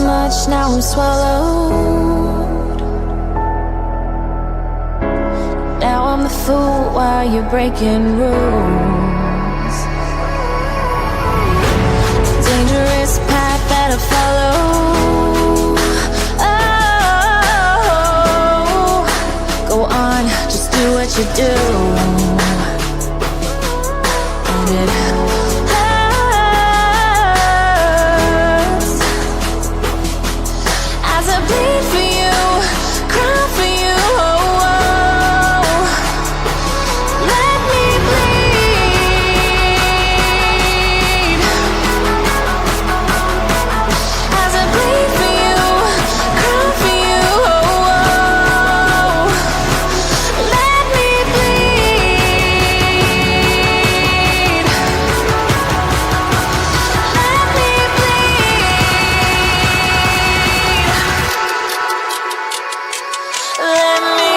much, now I'm swallowed. Now I'm the fool while you're breaking rules. Dangerous path that I follow. Oh, go on, just do what you do. And it hurts as I bleed for you, cry for you. Oh, oh. Let me bleed as I bleed for you, cry for you. Oh, oh. Let me bleed. Let me bleed. Let me.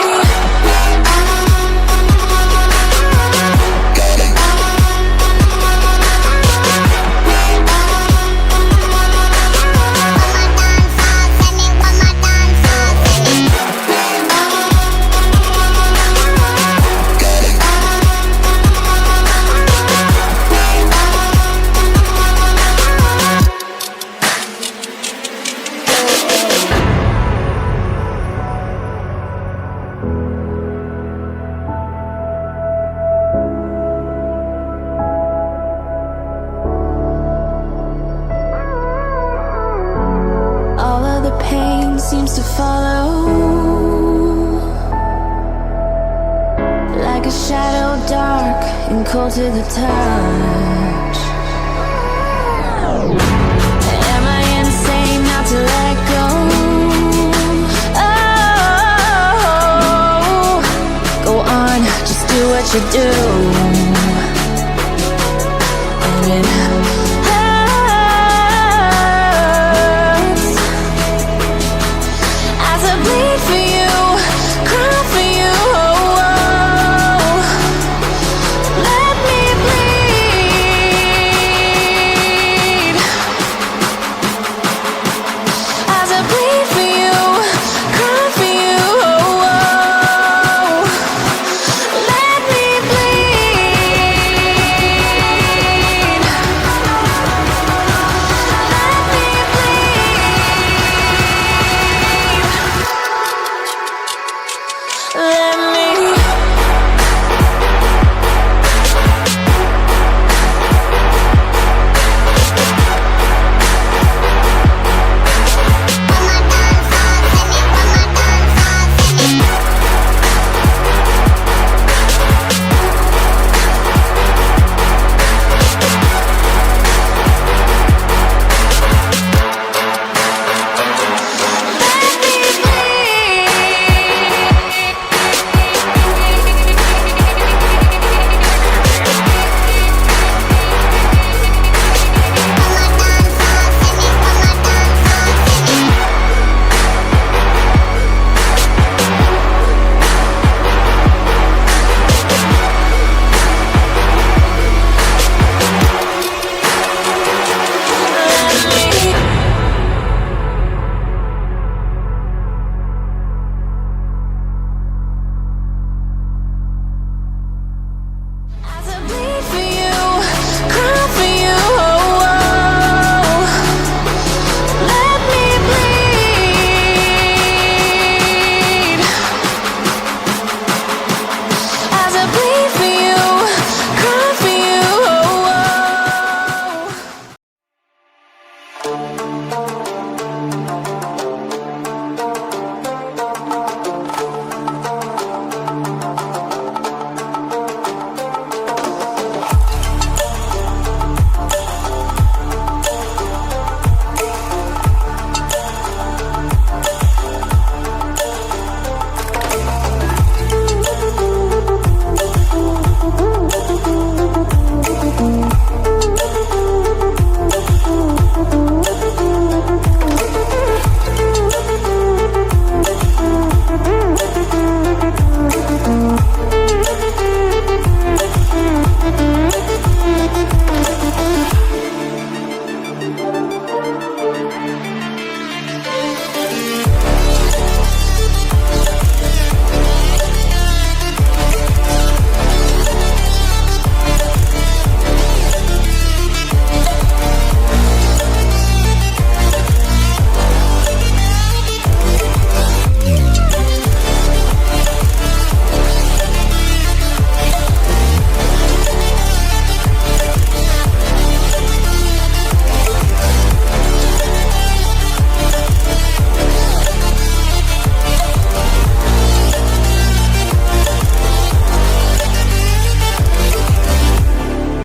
All of the pain seems to follow like a shadow dark and cold to the touch. Am I insane not to let go? Oh, go on, just do what you do.